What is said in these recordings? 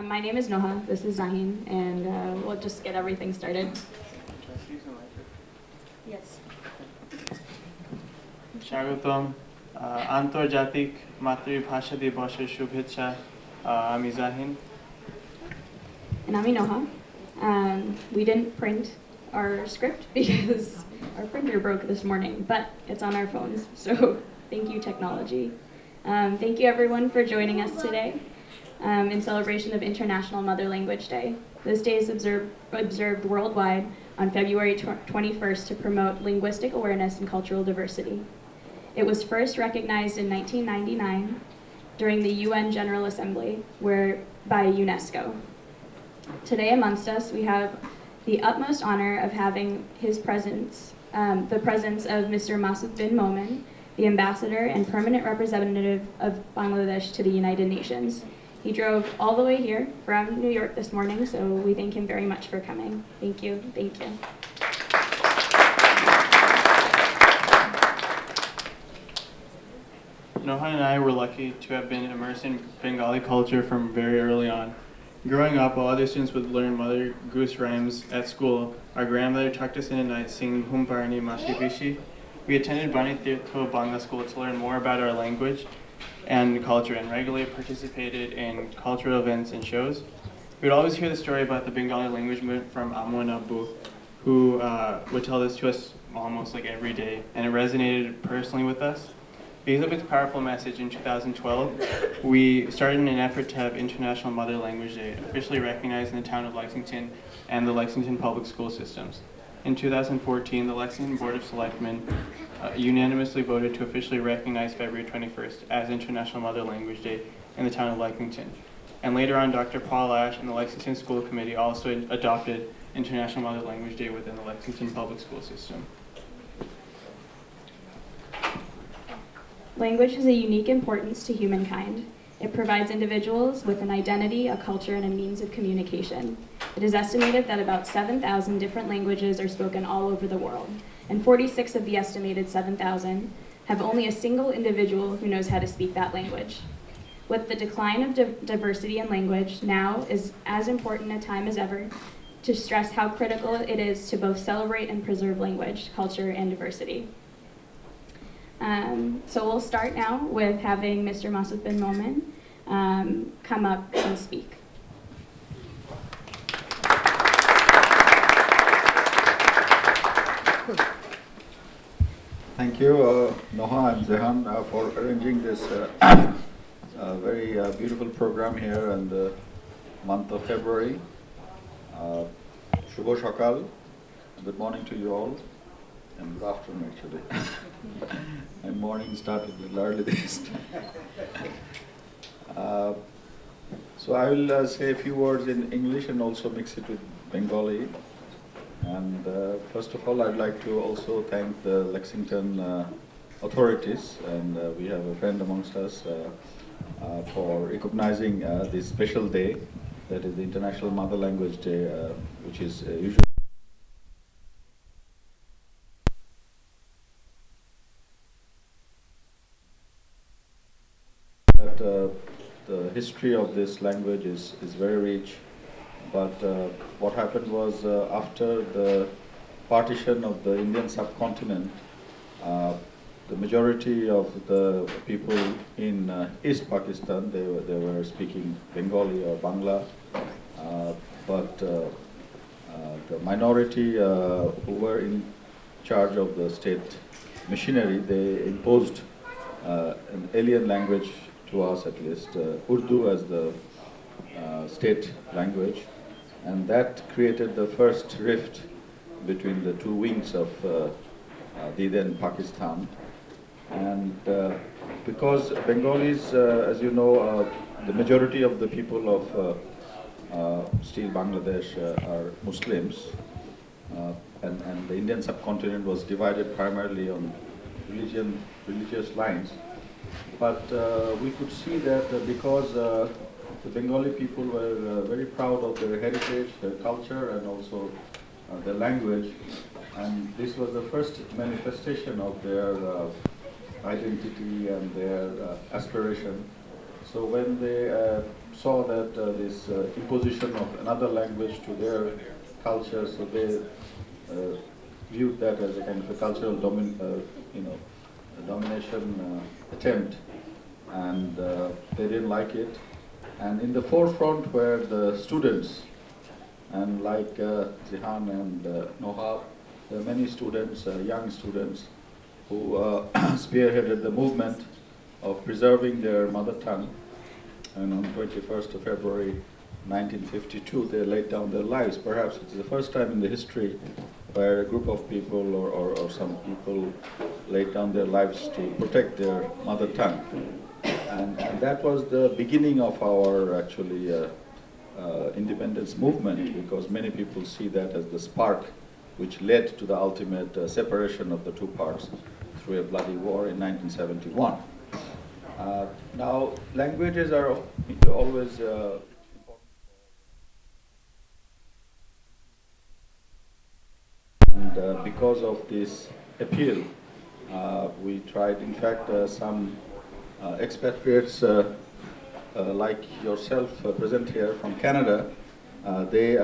My name is Noha, this is Zahin, and we'll just get everything started. Yes. স্বাগতম আন্তর্জাতিক মাতৃভাষা দিবসের শুভেচ্ছা আমি Jahin And I'm Noha. We didn't print our script because our printer broke this morning, but it's on our phones, so thank you, technology. Thank you, everyone, for joining us today in celebration of International Mother Language Day. This day is observed worldwide on February 21st to promote linguistic awareness and cultural diversity. It was first recognized in 1999 during the UN General Assembly by UNESCO. Today amongst us, we have the utmost honor of having the presence of Mr. Masud bin Momen, the ambassador and permanent representative of Bangladesh to the United Nations. He drove all the way here from New York this morning, so we thank him very much for coming. Thank you. Thank you. Noha and I were lucky to have been immersed in Bengali culture from very early on. Growing up, while other students would learn Mother Goose rhymes at school, our grandmother tucked us in at night singing Hum Parni Mashi Bishi. We attended Bani Tirtho Bangla School to learn more about our language and culture and regularly participated in cultural events and shows. We would always hear the story about the Bengali language movement from Ammu and Abbu, who would tell this to us almost like every day, and it resonated personally with us. Because of its powerful message, in 2012, we started an effort to have International Mother Language Day officially recognized in the town of Lexington and the Lexington public school systems. In 2014, the Lexington Board of Selectmen unanimously voted to officially recognize February 21st as International Mother Language Day in the town of Lexington. And later on, Dr. Paul Ash and the Lexington School Committee also adopted International Mother Language Day within the Lexington public school system. Language has a unique importance to humankind. It provides individuals with an identity, a culture, and a means of communication. It is estimated that about 7,000 different languages are spoken all over the world, and 46 of the estimated 7,000 have only a single individual who knows how to speak that language. With the decline of diversity in language, now is as important a time as ever to stress how critical it is to both celebrate and preserve language, culture, and diversity. So we'll start now with having Mr. Masud bin Momen come up and speak. Thank you, Noha and Zehan, for arranging this very beautiful program here in the month of February. Shubho Shakal, good morning to you all, and good afternoon actually. My morning started a little early this time. So I will say a few words in English and also mix it with Bengali. And first of all, I'd like to also thank the Lexington authorities, and we have a friend amongst us for recognizing this special day, that is the International Mother Language Day, which is usually the history of this language is very rich. But what happened was after the partition of the Indian subcontinent, the majority of the people in East Pakistan, they were speaking Bengali or Bangla, but the minority who were in charge of the state machinery, they imposed an alien language to us, at least Urdu as the state language. And that created the first rift between the two wings of the then Pakistan. And because Bengalis, as you know, the majority of the people of still Bangladesh are Muslims, and the Indian subcontinent was divided primarily on religious lines. But we could see that because the Bengali people were very proud of their heritage, their culture, and also their language. And this was the first manifestation of their identity and their aspiration. So when they saw that this imposition of another language to their culture, so they viewed that as a kind of a cultural a domination attempt, and they didn't like it. And in the forefront were the students, and like Zihan and Nohab, there are many students, young students, who spearheaded the movement of preserving their mother tongue. And on 21st of February 1952, they laid down their lives. Perhaps it's the first time in the history where a group of people or some people laid down their lives to protect their mother tongue. And that was the beginning of our actually independence movement, because many people see that as the spark which led to the ultimate separation of the two parts through a bloody war in 1971. Now, languages are always important. And because of this appeal, we tried, in fact, some expatriates like yourself present here from Canada, they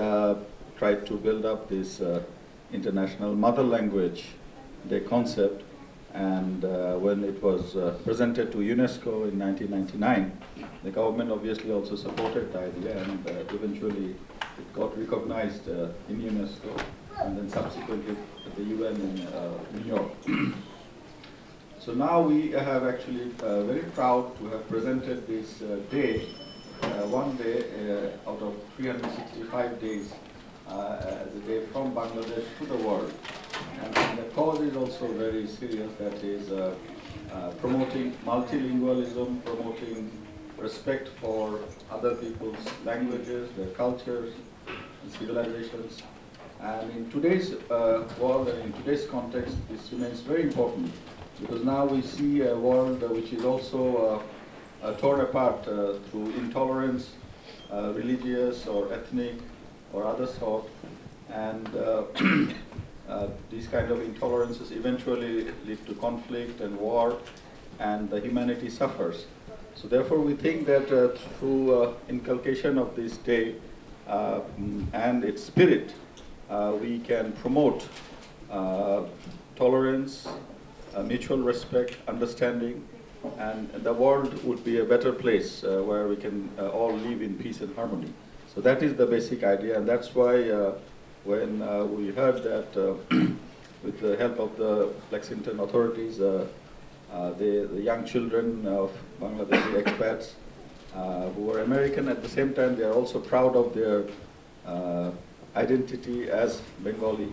tried to build up this international mother language, the concept, and when it was presented to UNESCO in 1999, the government obviously also supported the idea, and eventually it got recognized in UNESCO, and then subsequently at the UN in New York. So now we have actually very proud to have presented this day, one day out of 365 days, as a day from Bangladesh to the world. And the cause is also very serious, that is promoting multilingualism, promoting respect for other people's languages, their cultures, and civilizations. And in today's world and in today's context, this remains very important, because now we see a world which is also torn apart through intolerance, religious or ethnic or other sort, and these kind of intolerances eventually lead to conflict and war, and the humanity suffers. So therefore we think that through inculcation of this day and its spirit, we can promote tolerance, mutual respect, understanding, and the world would be a better place where we can all live in peace and harmony. So that is the basic idea, and that's why when we heard that with the help of the Lexington authorities, the young children of Bangladeshi expats who were American, at the same time they are also proud of their identity as Bengali.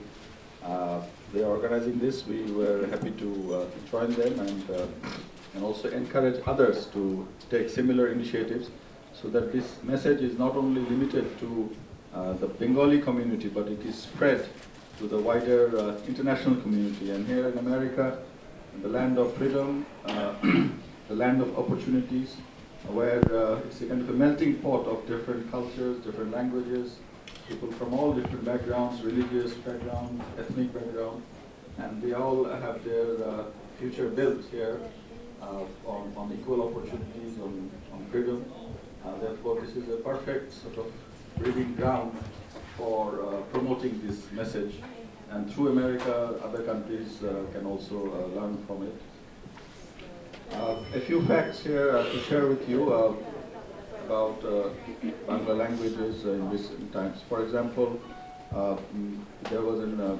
They are organizing this. We were happy to join them and also encourage others to take similar initiatives, so that this message is not only limited to the Bengali community, but it is spread to the wider international community. And here in America, the land of freedom, the land of opportunities, where it's a kind of a melting pot of different cultures, different languages, people from all different backgrounds, religious background, ethnic background, and they all have their future built here on equal opportunities, on freedom. Therefore, this is a perfect sort of breeding ground for promoting this message. And through America, other countries can also learn from it. A few facts here to share with you about Bangla languages in recent times. For example, there was a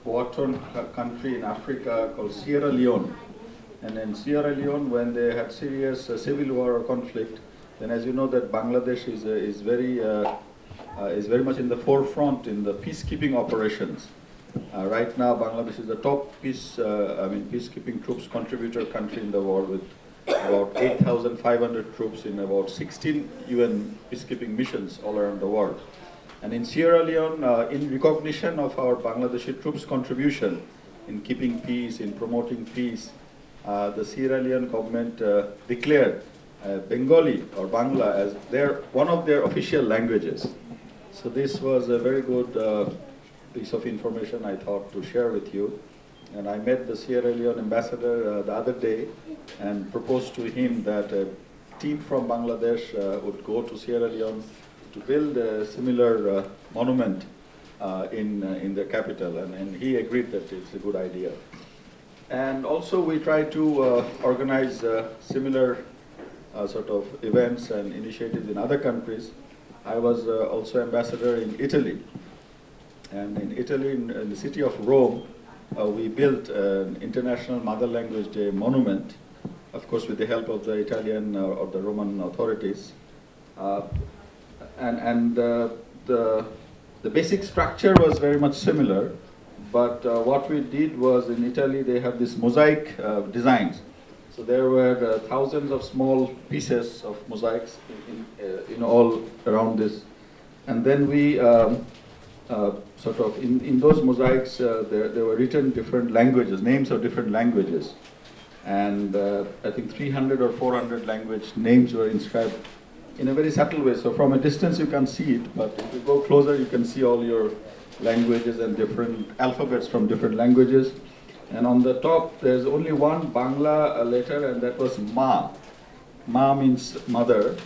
war-torn country in Africa called Sierra Leone. And in Sierra Leone, when they had serious civil war or conflict, then as you know that Bangladesh is very much in the forefront in the peacekeeping operations. Right now, Bangladesh is the top peacekeeping troops contributor country in the world, with about 8,500 troops in about 16 UN peacekeeping missions all around the world. And in Sierra Leone, in recognition of our Bangladeshi troops' contribution in keeping peace, in promoting peace, the Sierra Leone government declared Bengali or Bangla as one of their official languages. So this was a very good piece of information I thought to share with you. And I met the Sierra Leone ambassador the other day and proposed to him that team from Bangladesh would go to Sierra Leone to build a similar monument in the capital, and he agreed that it's a good idea. And also we try to organize similar sort of events and initiatives in other countries. I was also ambassador in Italy. And in Italy, in the city of Rome, we built an International Mother Language Day monument, of course with the help of the Italian or the Roman authorities. The basic structure was very much similar, but what we did was in Italy they have this mosaic designs. So there were thousands of small pieces of mosaics in all around this. And then we sort of, in those mosaics, there were written different languages, names of different languages. And I think 300 or 400 language names were inscribed in a very subtle way. So from a distance you can see it, but if you go closer you can see all your languages and different alphabets from different languages. And on the top there's only one Bangla letter, and that was Ma. Ma means mother.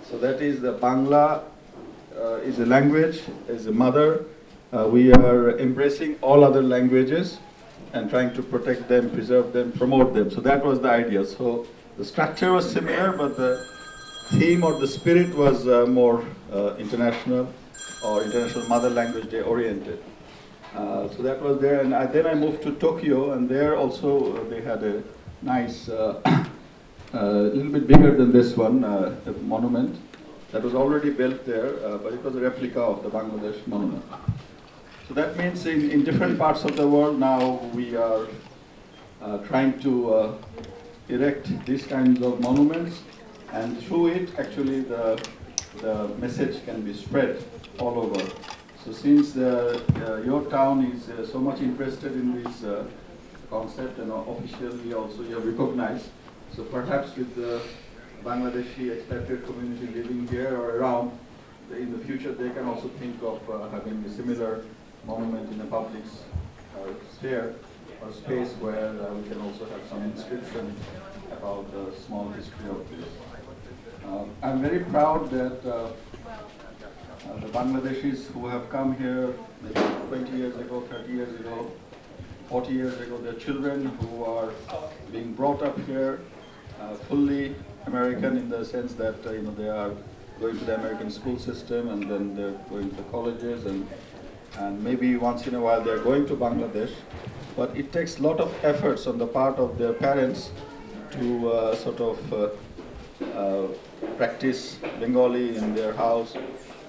So that is the Bangla is a language, is a mother. We are embracing all other languages and trying to protect them, preserve them, promote them. So that was the idea. So the structure was similar, but the theme or the spirit was more international or International Mother Language Day oriented. So that was there, and then I moved to Tokyo, and there also they had a nice, little bit bigger than this one, a monument that was already built there, but it was a replica of the Bangladesh monument. So that means in different parts of the world now we are trying to erect these kinds of monuments, and through it actually the message can be spread all over. So since your town is so much interested in this concept, and officially also you have recognized, so perhaps with the Bangladeshi expatriate community living here or around, in the future they can also think of having a similar monument in a public sphere or space where we can also have some inscription about the small history of this. I'm very proud that the Bangladeshis who have come here maybe 20 years ago, 30 years ago, 40 years ago, their children who are being brought up here fully American in the sense that they are going to the American school system, and then they're going to colleges, and maybe once in a while they're going to Bangladesh. But it takes a lot of efforts on the part of their parents to sort of practice Bengali in their house,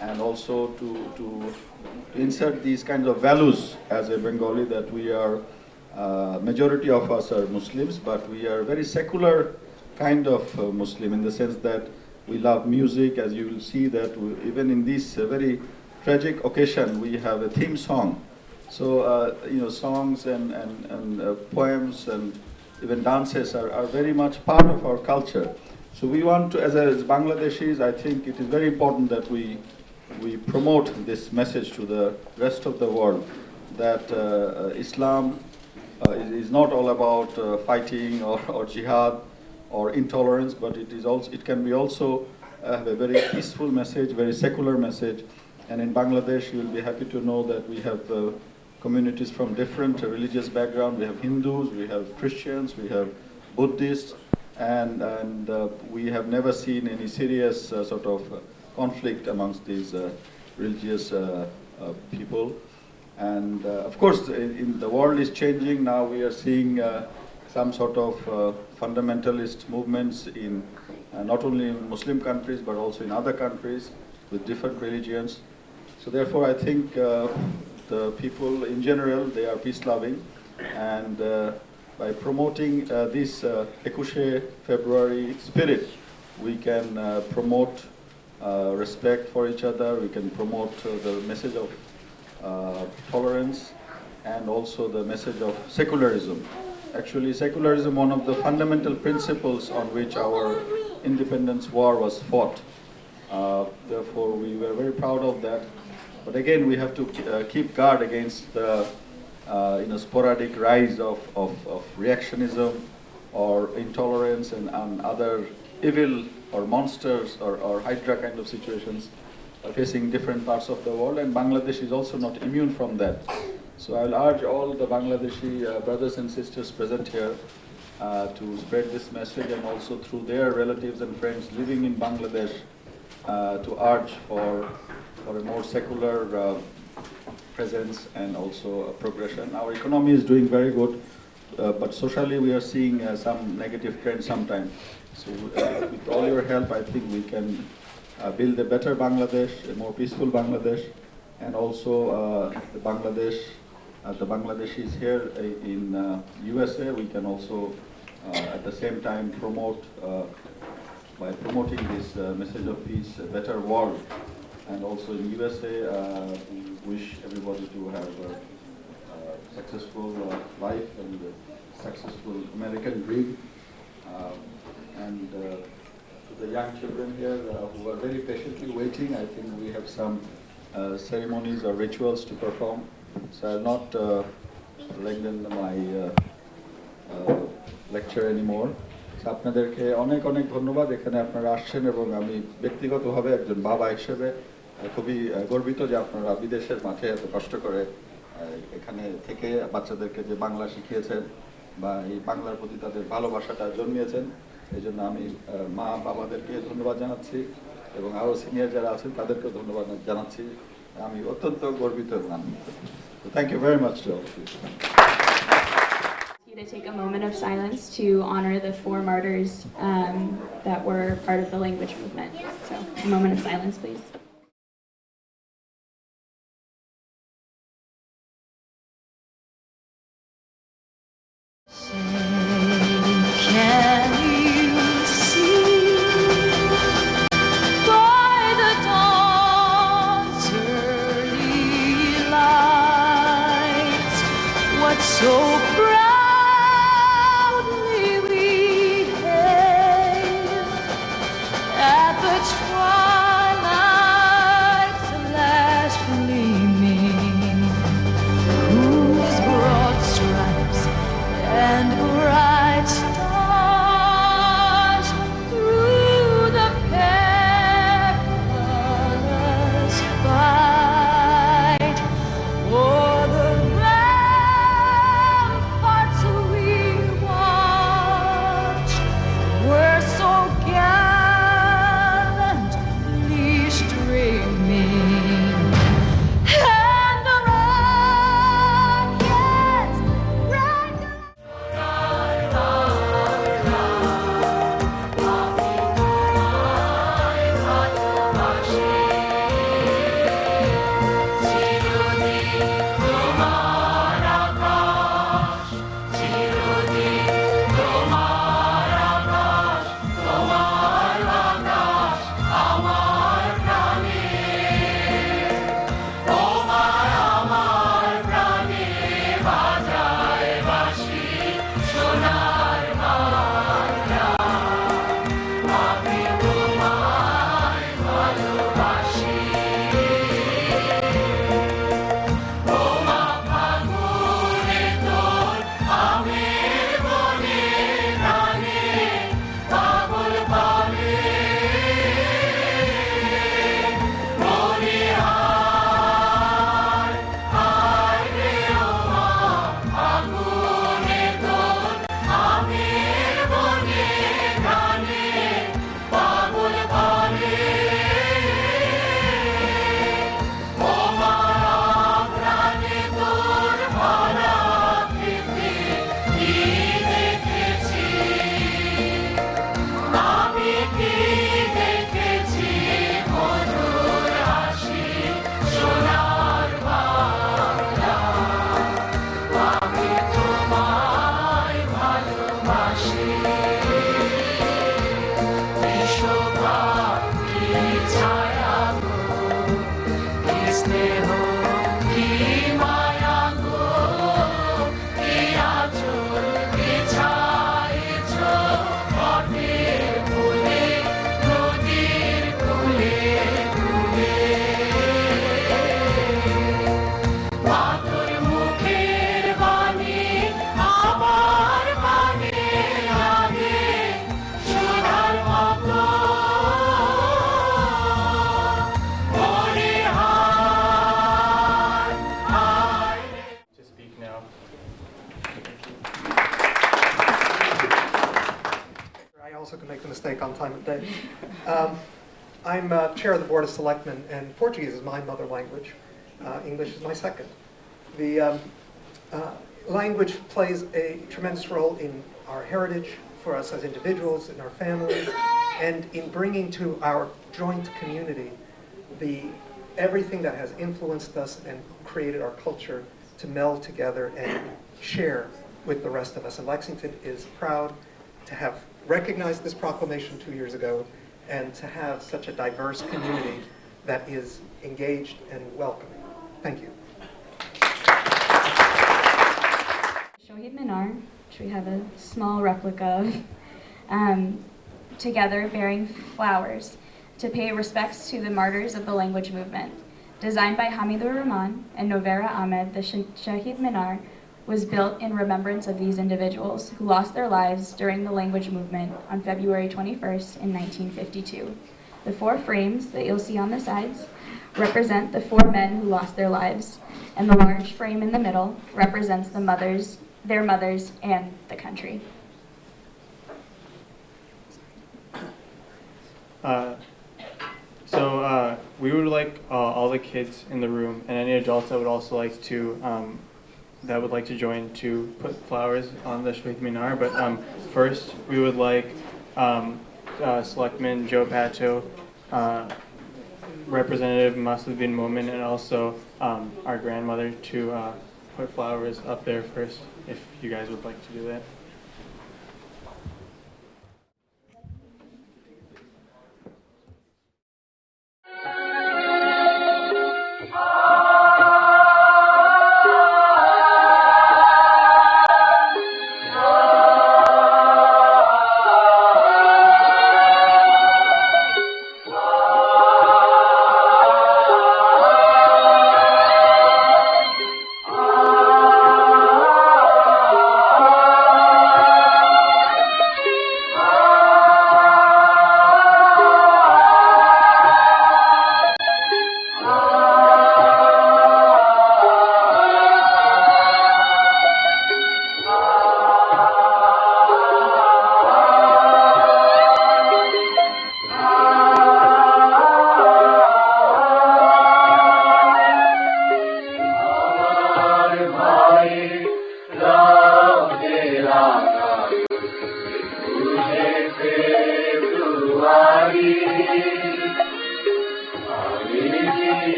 and also to insert these kinds of values as a Bengali, that we are, majority of us are Muslims, but we are very secular kind of Muslim in the sense that we love music, as you will see that even in this very tragic occasion we have a theme song. So songs and poems and even dances are very much part of our culture. So we want to, as Bangladeshis, I think it is very important that we promote this message to the rest of the world, that Islam is not all about fighting or jihad or intolerance, but it can be also have a very peaceful message, very secular message. And in Bangladesh, you will be happy to know that we have communities from different religious background. We have Hindus, we have Christians, we have Buddhists, and we have never seen any serious sort of conflict amongst these religious people. And of course, in the world is changing now. We are seeing some sort of fundamentalist movements in not only in Muslim countries but also in other countries with different religions. So therefore, I think the people in general, they are peace-loving, and by promoting this 21 February spirit, we can promote respect for each other. We can promote the message of tolerance, and also the message of secularism. Actually, secularism, one of the fundamental principles on which our independence war was fought. Therefore, we were very proud of that. But again, we have to keep guard against the sporadic rise of reactionism or intolerance and other evil or monsters or Hydra kind of situations facing different parts of the world, and Bangladesh is also not immune from that. So I'll urge all the Bangladeshi brothers and sisters present here to spread this message, and also through their relatives and friends living in Bangladesh to urge for a more secular presence and also progression. Our economy is doing very good, but socially we are seeing some negative trends sometimes. So with all your help, I think we can build a better Bangladesh, a more peaceful Bangladesh, and also the Bangladeshis here in USA, we can also at the same time promote by promoting this message of peace, a better world. And also in USA, we wish everybody to have a successful life and a successful American dream. And to the young children here who are very patiently waiting, I think we have some ceremonies or rituals to perform. So I'll not lengthen my lecture anymore. So আপনাদেরকে অনেক অনেক ধন্যবাদ এখানে আপনারা আসছেন, এবং আমি ব্যক্তিগতভাবে একজন বাবা হিসেবে খুবই গর্বিত যে আপনারা বিদেশের মাঠে এত কষ্ট করে এখানে থেকে বাচ্চাদেরকে যে বাংলা শিখিয়েছেন বা এই বাংলার প্রতি তাদের ভালোবাসাটা জন্মিয়েছেন। এই জন্য আমি মা বাবাদেরকে ধন্যবাদ জানাচ্ছি, এবং আরও সিনিয়র যারা আছেন তাদেরকেও ধন্যবাদ জানাচ্ছি। আমি অত্যন্ত গর্বিত এবং আনন্দিত। Thank you very much to all of you. To take a moment of silence to honor the 4 martyrs that were part of the language movement. So a moment of silence, please. Can you see by the dawn's early light what so proudly we hailed at the twilight also can make the mistake on time of day. I'm chair of the Board of Selectmen, and Portuguese is my mother language. English is my second. The language plays a tremendous role in our heritage, for us as individuals, in our families, and in bringing to our joint community everything that has influenced us and created our culture to meld together and share with the rest of us. And Lexington is proud to have recognized this proclamation 2 years ago and to have such a diverse community that is engaged and welcoming. Thank you. Shohid Minar, which we have a small replica of, together bearing flowers to pay respects to the martyrs of the language movement. Designed by Hamidur Rahman and Novera Ahmed, the Shahid Minar was built in remembrance of these individuals who lost their lives during the language movement on February 21st in 1952. The 4 frames that you'll see on the sides represent the 4 men who lost their lives, and the large frame in the middle represents their mothers, and the country. So we would like all the kids in the room and any adults that would also like to join to put flowers on the Shahid Minar. But first, we would like Selectman Joe Pato, Representative Masud bin Momin, and also our grandmother to put flowers up there first, if you guys would like to do that.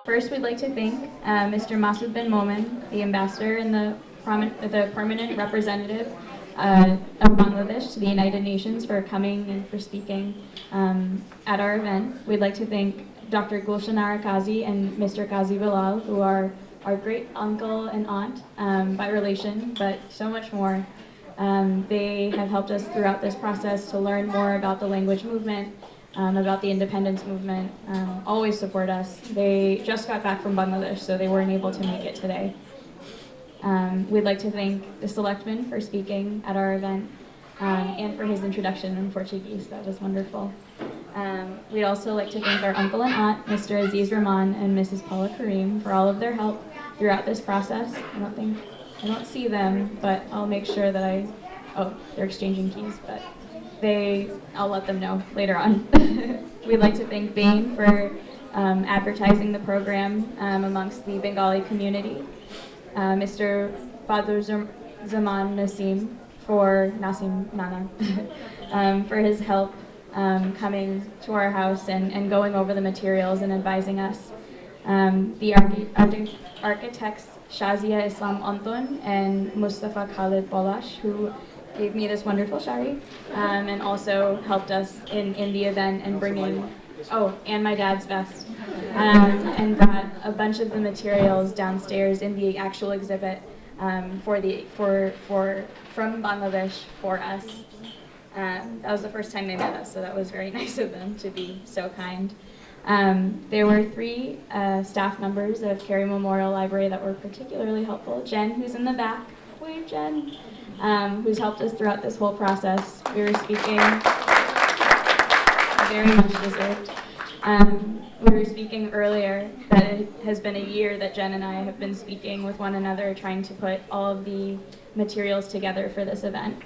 First, we'd like to thank Mr. Masoud bin Momen, the ambassador and the permanent representative of Bangladesh to the United Nations, for coming and for speaking at our event. We'd like to thank Dr. Gulshanara Kazi and Mr. Kazi Bilal, who are our great uncle and aunt by relation, but so much more. They have helped us throughout this process to learn more about the language movement, about the independence movement, always support us. They just got back from Bangladesh, so they weren't able to make it today. We'd like to thank the selectman for speaking at our event and for his introduction in Portuguese. That was wonderful. We'd also like to thank our uncle and aunt, Mr. Aziz Rahman and Mrs. Paula Kareem, for all of their help throughout this process. I don't see them, but I'll make sure that they're exchanging keys, but I'll let them know later on. We'd like to thank Bain for advertising the program amongst the Bengali community. Mr. Badr Zaman Nasim for his help coming to our house and going over the materials and advising us. The architects Shazia Islam Anton and Mustafa Khalid Bolash, who gave me this wonderful shari and also helped us in the event and bringing, and my dad's vest, and brought a bunch of the materials downstairs in the actual exhibit from Bangladesh for us. That was the first time they met us, so that was very nice of them to be so kind. There were 3 staff members of Cary Memorial Library that were particularly helpful. Jen, who's in the back, wave Jen, who's helped us throughout this whole process. We were speaking, very much deserved. We were speaking earlier that it has been a year that Jen and I have been speaking with one another, trying to put all of the materials together for this event.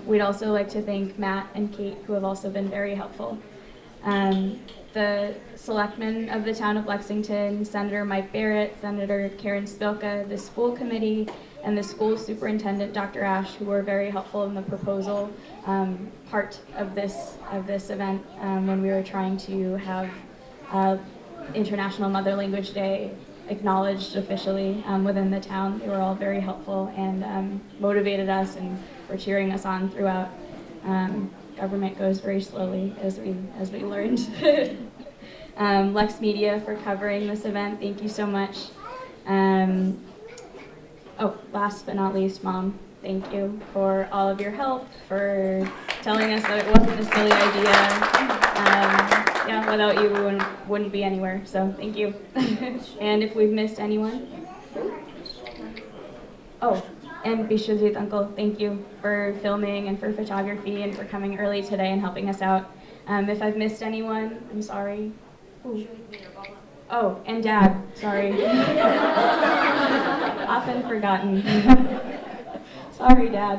We'd also like to thank Matt and Kate, who have also been very helpful. The selectmen of the town of Lexington, Senator Mike Barrett, Senator Karen Spilka, the school committee, and the school superintendent, Dr. Ash, who were very helpful in the proposal part of this event when we were trying to have International Mother Language Day acknowledged officially within the town. They were all very helpful and motivated us and were cheering us on throughout. Government goes very slowly, as we learned. Lex Media for covering this event, thank you so much. Last but not least, Mom, thank you for all of your help, for telling us that it wasn't a silly idea. Without you, we wouldn't be anywhere, so thank you. And if we've missed anyone? And Bishwajit uncle, thank you for filming and for photography and for coming early today and helping us out. If I've missed anyone, I'm sorry. Ooh. Oh, and Dad, sorry. Often forgotten. Sorry, Dad.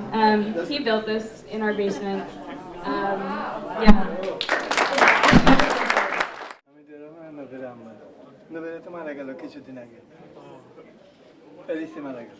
He built this in our basement. Yeah. আমি যেরকম নবের আমরা নবের তো মারা গেল কিছুদিন আগে প্যারিসে মারা গেল